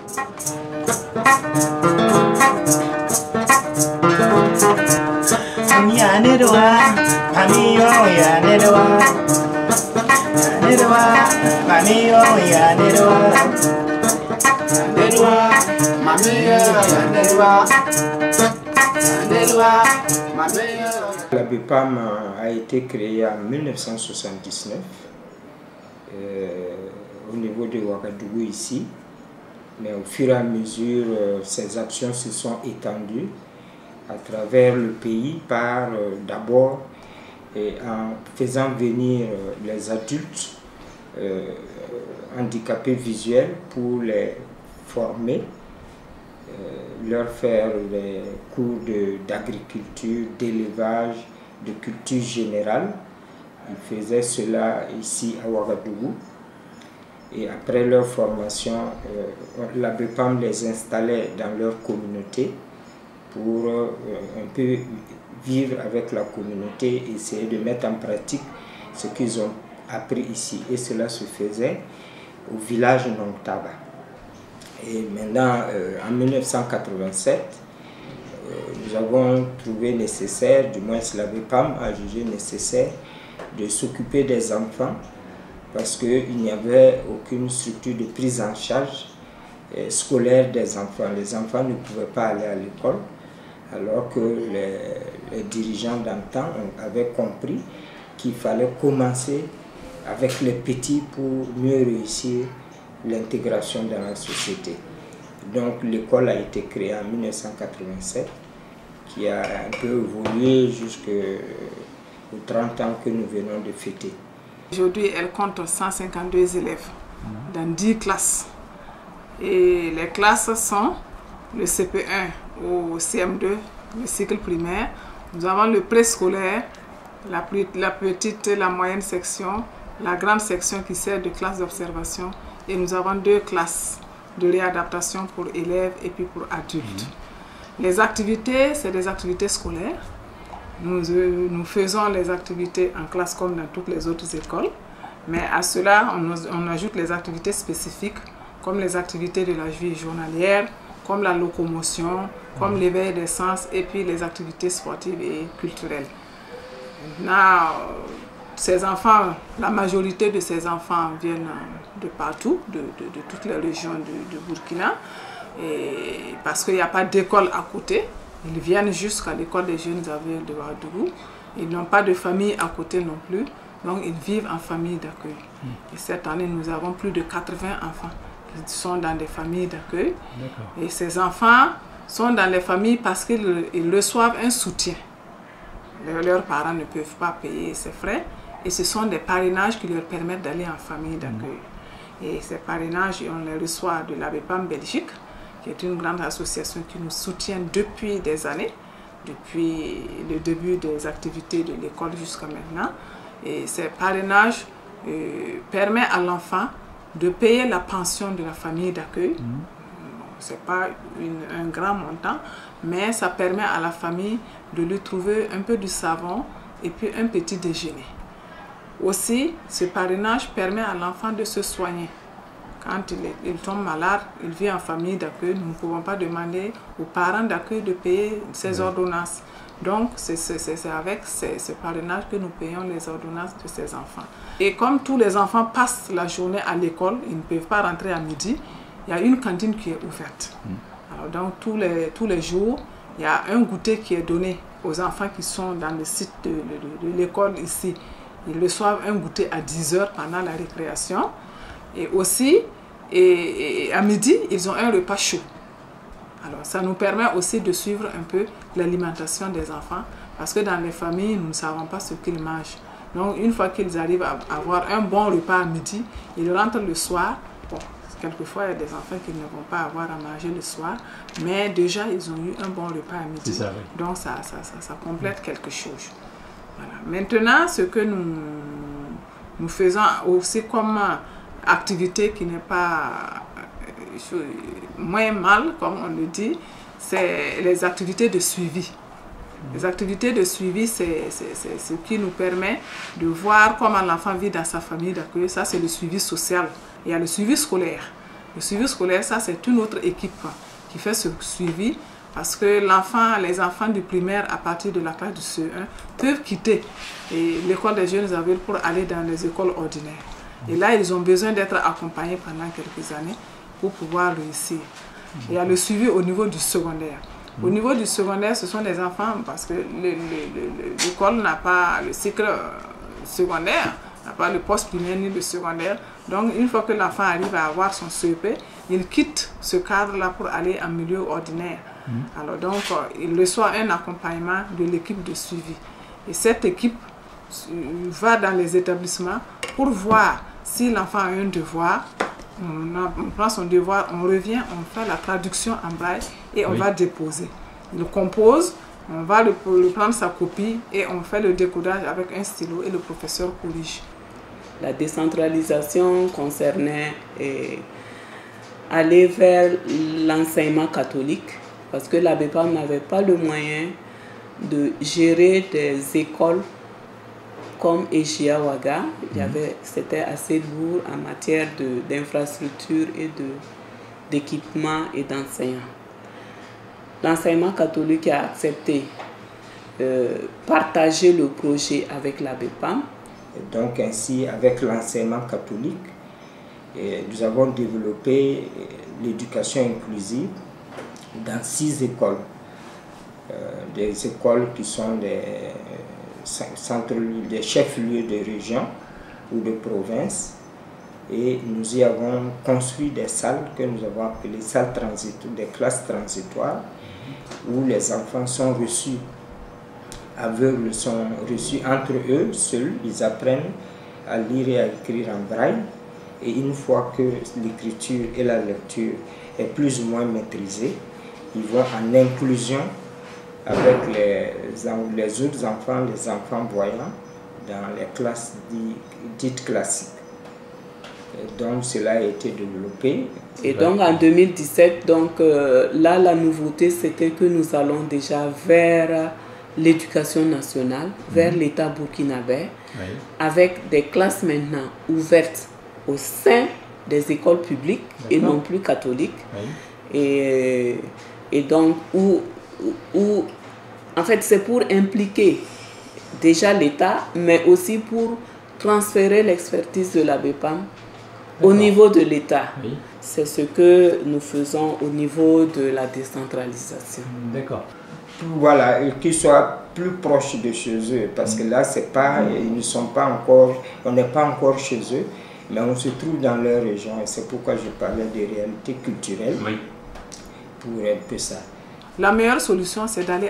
La BEPAM a été créée en 1979 au niveau de Ouagadougou ici, mais au fur et à mesure, ces actions se sont étendues à travers le pays par d'abord en faisant venir les adultes handicapés visuels pour les former, leur faire des cours d'agriculture, d'élevage, de culture générale. Ils faisaient cela ici à Ouagadougou. Et après leur formation, la BEPAM les installait dans leur communauté pour un peu vivre avec la communauté, essayer de mettre en pratique ce qu'ils ont appris ici. Et cela se faisait au village Nongtaba. Et maintenant, en 1987, nous avons trouvé nécessaire, du moins la BEPAM a jugé nécessaire, de s'occuper des enfants parce qu'il n'y avait aucune structure de prise en charge scolaire des enfants. Les enfants ne pouvaient pas aller à l'école, alors que les dirigeants d'antan avaient compris qu'il fallait commencer avec les petits pour mieux réussir l'intégration dans la société. Donc l'école a été créée en 1987, qui a un peu évolué jusqu'aux 30 ans que nous venons de fêter. Aujourd'hui, elle compte 152 élèves dans 10 classes. Et les classes sont le CP1 au CM2, le cycle primaire. Nous avons le préscolaire, la petite, la moyenne section, la grande section qui sert de classe d'observation. Et nous avons 2 classes de réadaptation pour élèves et puis pour adultes. Les activités, c'est des activités scolaires. Nous faisons les activités en classe comme dans toutes les autres écoles, mais à cela, on ajoute les activités spécifiques, comme les activités de la vie journalière, comme la locomotion, comme l'éveil des sens, et puis les activités sportives et culturelles. Maintenant, ces enfants, la majorité de ces enfants viennent de partout, de toutes les régions de Burkina, et parce qu'il n'y a pas d'école à côté. Ils viennent jusqu'à l'école des jeunes aveugles de Ouagadougou. Ils n'ont pas de famille à côté non plus, donc ils vivent en famille d'accueil. Et cette année, nous avons plus de 80 enfants qui sont dans des familles d'accueil. Et ces enfants sont dans les familles parce qu'ils reçoivent un soutien. Leurs parents ne peuvent pas payer ces frais et ce sont des parrainages qui leur permettent d'aller en famille d'accueil. Et ces parrainages, on les reçoit de la BEPAM Belgique, qui est une grande association qui nous soutient depuis des années, depuis le début des activités de l'école jusqu'à maintenant. Et ces parrainages permettent à l'enfant de payer la pension de la famille d'accueil. Ce n'est pas un grand montant, mais ça permet à la famille de lui trouver un peu de savon et puis un petit déjeuner. Aussi, ce parrainage permet à l'enfant de se soigner. Quand il tombe malade, il vit en famille d'accueil, nous ne pouvons pas demander aux parents d'accueil de payer ses ordonnances. Donc, c'est avec ce parrainage que nous payons les ordonnances de ces enfants. Et comme tous les enfants passent la journée à l'école, ils ne peuvent pas rentrer à midi, il y a une cantine qui est ouverte. Alors, donc, tous les jours, il y a un goûter qui est donné aux enfants qui sont dans le site de l'école ici. Ils reçoivent un goûter à 10 h pendant la récréation. Et aussi, à midi, ils ont un repas chaud. Alors, ça nous permet aussi de suivre un peu l'alimentation des enfants, parce que dans les familles, nous ne savons pas ce qu'ils mangent. Donc, une fois qu'ils arrivent à avoir un bon repas à midi, ils rentrent le soir. Bon, quelquefois, il y a des enfants qui ne vont pas avoir à manger le soir, mais déjà, ils ont eu un bon repas à midi. Ça, oui. Donc, ça complète quelque chose. Voilà. Maintenant, ce que nous faisons aussi comme activité qui n'est pas moins mal, comme on le dit, c'est les activités de suivi. Les activités de suivi, c'est ce qui nous permet de voir comment l'enfant vit dans sa famille d'accueil. Ça, c'est le suivi social. Il y a le suivi scolaire. Le suivi scolaire, ça c'est une autre équipe qui fait ce suivi parce que les enfants du primaire à partir de la classe du CE1 peuvent quitter l'école des jeunes adultes pour aller dans les écoles ordinaires. Et là, ils ont besoin d'être accompagnés pendant quelques années pour pouvoir réussir. Il y a le suivi au niveau du secondaire. Au niveau du secondaire, ce sont des enfants parce que l'école n'a pas le cycle secondaire, n'a pas le poste primaire ni le secondaire. Donc, une fois que l'enfant arrive à avoir son CEP, il quitte ce cadre-là pour aller en milieu ordinaire. Alors, donc, il reçoit un accompagnement de l'équipe de suivi. Et cette équipe va dans les établissements pour voir si l'enfant a un devoir. On prend son devoir, on revient, on fait la traduction en braille et on va déposer. Il compose, on va le prendre sa copie et on fait le décodage avec un stylo et le professeur corrige. La décentralisation concernait aller vers l'enseignement catholique parce que la BEPAM n'avait pas le moyen de gérer des écoles comme Ejia Ouaga. C'était assez lourd en matière d'infrastructure et d'équipement et d'enseignants. L'enseignement catholique a accepté partager le projet avec la BEPAM. Donc ainsi, avec l'enseignement catholique, nous avons développé l'éducation inclusive dans 6 écoles. Des écoles qui sont des chefs-lieux de région ou de province. Et nous y avons construit des salles que nous avons appelées salles transitoires, des classes transitoires, où les enfants sont reçus, aveugles sont reçus entre eux seuls. Ils apprennent à lire et à écrire en braille. Et une fois que l'écriture et la lecture est plus ou moins maîtrisée, ils vont en inclusion avec les autres enfants, les enfants voyants, dans les classes dites classiques. Et donc cela a été développé. Et donc en 2017, là la nouveauté c'était que nous allons déjà vers l'éducation nationale, vers l'État burkinabé, avec des classes maintenant ouvertes au sein des écoles publiques et non plus catholiques. Et donc en fait c'est pour impliquer déjà l'État, mais aussi pour transférer l'expertise de la BEPAM au niveau de l'État. C'est ce que nous faisons au niveau de la décentralisation. D'accord. Voilà, qu'ils soient plus proches de chez eux, parce que là, c'est pas, ils ne sont pas encore, on n'est pas encore chez eux, mais on se trouve dans leur région, et c'est pourquoi je parlais des réalités culturelles, pour un peu ça. La meilleure solution, c'est d'aller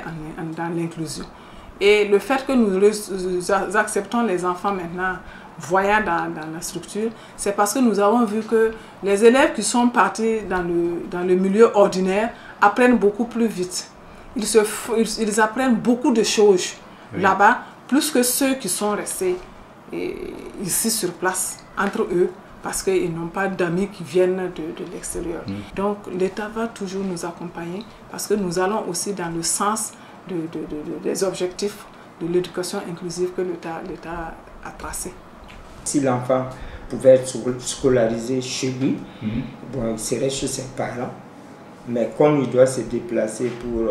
dans l'inclusion. Et le fait que nous acceptons les enfants maintenant voyants dans la structure, c'est parce que nous avons vu que les élèves qui sont partis dans le milieu ordinaire apprennent beaucoup plus vite. Ils apprennent beaucoup de choses là-bas, plus que ceux qui sont restés ici sur place, entre eux, parce qu'ils n'ont pas d'amis qui viennent de l'extérieur. Donc l'État va toujours nous accompagner, parce que nous allons aussi dans le sens des objectifs de l'éducation inclusive que l'État a tracé. Si l'enfant pouvait être scolarisé chez lui, bon, il serait chez ses parents, mais comme il doit se déplacer pour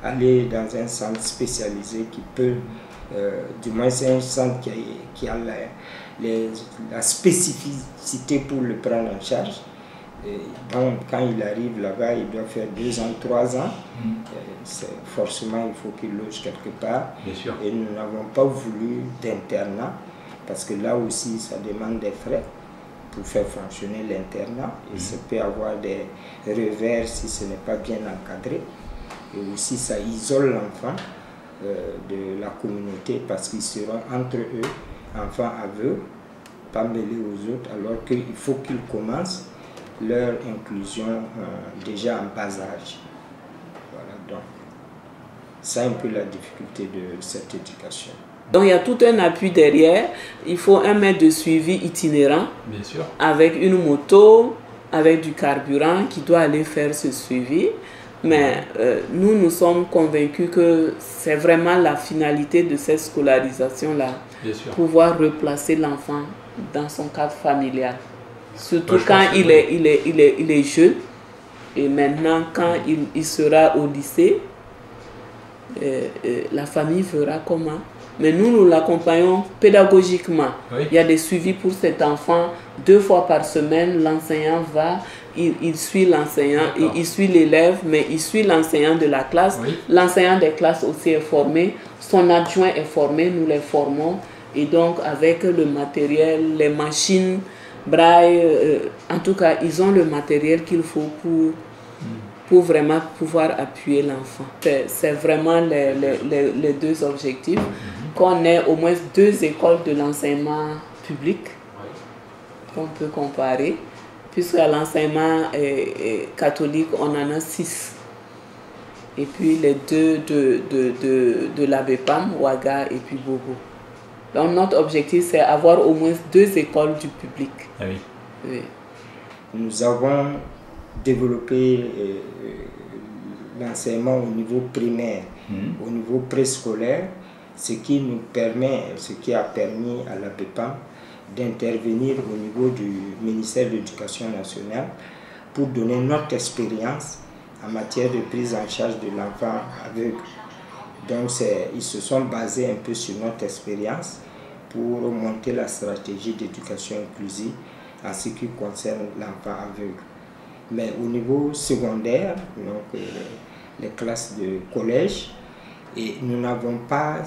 aller dans un centre spécialisé qui peut, du moins c'est un centre qui a la spécificité pour le prendre en charge. Et bon, quand il arrive là-bas, il doit faire 2 ans, 3 ans. Forcément, il faut qu'il loge quelque part. Bien sûr. Et nous n'avons pas voulu d'internat, parce que là aussi, ça demande des frais pour faire fonctionner l'internat. Et ça peut avoir des revers si ce n'est pas bien encadré. Et aussi, ça isole l'enfant de la communauté, parce qu'ils seront entre eux, enfants aveugles, pas mêlés aux autres, alors qu'il faut qu'ils commencent leur inclusion déjà en bas âge. Voilà, donc c'est un peu la difficulté de cette éducation. Donc il y a tout un appui derrière. Il faut un maître de suivi itinérant, bien sûr, avec une moto, avec du carburant qui doit aller faire ce suivi. Mais nous sommes convaincus que c'est vraiment la finalité de cette scolarisation-là, pouvoir replacer l'enfant dans son cadre familial. Surtout quand il est jeune. Et maintenant, quand il sera au lycée, la famille fera comment? Mais nous l'accompagnons pédagogiquement. Oui. Il y a des suivis pour cet enfant. 2 fois par semaine, l'enseignant va, il suit l'enseignant, il suit l'élève, mais il suit l'enseignant de la classe. Oui. L'enseignant des classes aussi est formé, son adjoint est formé, nous les formons. Et donc, avec le matériel, les machines, braille, en tout cas, ils ont le matériel qu'il faut pour vraiment pouvoir appuyer l'enfant. C'est vraiment les 2 objectifs. Qu'on ait au moins 2 écoles de l'enseignement public qu'on peut comparer, puisque à l'enseignement catholique, on en a 6. Et puis les 2 de la BEPAM, Ouaga et puis Bobo. Donc notre objectif, c'est avoir au moins 2 écoles du public. Ah oui. Oui. Nous avons développé l'enseignement au niveau primaire, au niveau préscolaire, ce qui a permis à la BEPAM d'intervenir au niveau du ministère de l'Éducation nationale pour donner notre expérience en matière de prise en charge de l'enfant aveugle. Donc ils se sont basés un peu sur notre expérience pour monter la stratégie d'éducation inclusive en ce qui concerne l'enfant aveugle. Mais au niveau secondaire, donc les classes de collège, et nous n'avons pas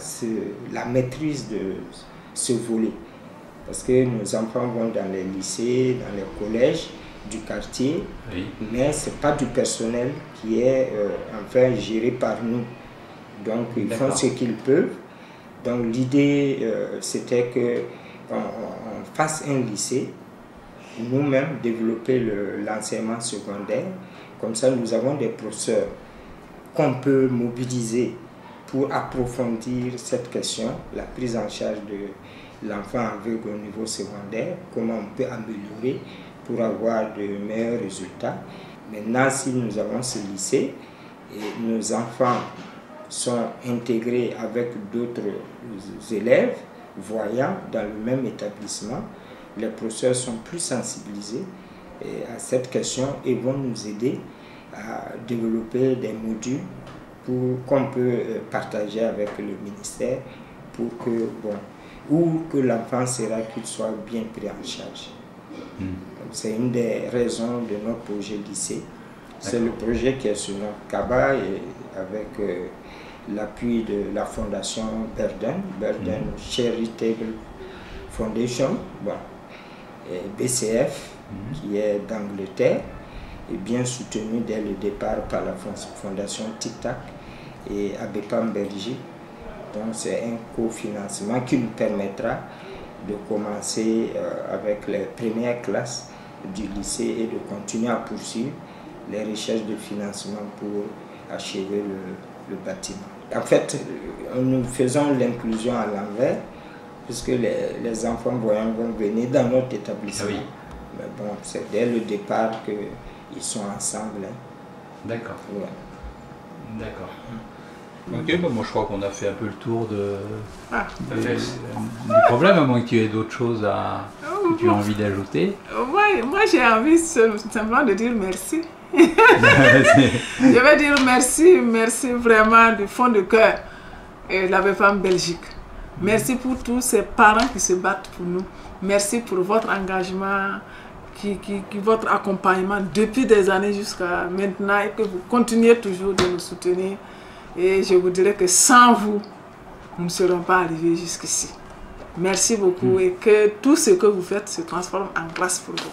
la maîtrise de ce volet. Parce que nos enfants vont dans les lycées, dans les collèges du quartier, oui. Mais ce n'est pas du personnel qui est enfin géré par nous. Donc ils font ce qu'ils peuvent. Donc l'idée c'était qu'on fasse un lycée, nous-mêmes développer l'enseignement secondaire. Comme ça nous avons des professeurs qu'on peut mobiliser pour approfondir cette question, la prise en charge de l'enfant aveugle au niveau secondaire, comment on peut améliorer pour avoir de meilleurs résultats. Maintenant, si nous avons ce lycée et nos enfants sont intégrés avec d'autres élèves voyants dans le même établissement, les professeurs sont plus sensibilisés à cette question et vont nous aider à développer des modules qu'on peut partager avec le ministère pour que, où que l'enfant sera, qu'il soit bien pris en charge. C'est une des raisons de notre projet lycée. C'est le projet qui est sur notre cabas et avec l'appui de la fondation Burden Charitable Foundation, et BCF, qui est d'Angleterre, et bien soutenu dès le départ par la fondation Tic Tac et ABEPAM Belgique. Donc c'est un cofinancement qui nous permettra de commencer avec les premières classes du lycée et de continuer à poursuivre les recherches de financement pour achever le bâtiment. En fait, nous faisons l'inclusion à l'envers, puisque les enfants voyants vont venir dans notre établissement. Ah oui. Mais bon, c'est dès le départ qu'ils sont ensemble. D'accord. Ouais. D'accord. Ok, moi je crois qu'on a fait un peu le tour du problème, à moins que tu aies d'autres choses que tu as envie d'ajouter. Ouais, moi j'ai envie simplement de dire merci. Je vais dire merci vraiment du fond du cœur et la BEPAM Belgique. Merci pour tous ces parents qui se battent pour nous. Merci pour votre engagement, votre accompagnement depuis des années jusqu'à maintenant et que vous continuez toujours de nous soutenir. Et je vous dirais que sans vous, nous ne serons pas arrivés jusqu'ici. Merci beaucoup et que tout ce que vous faites se transforme en grâce pour vous.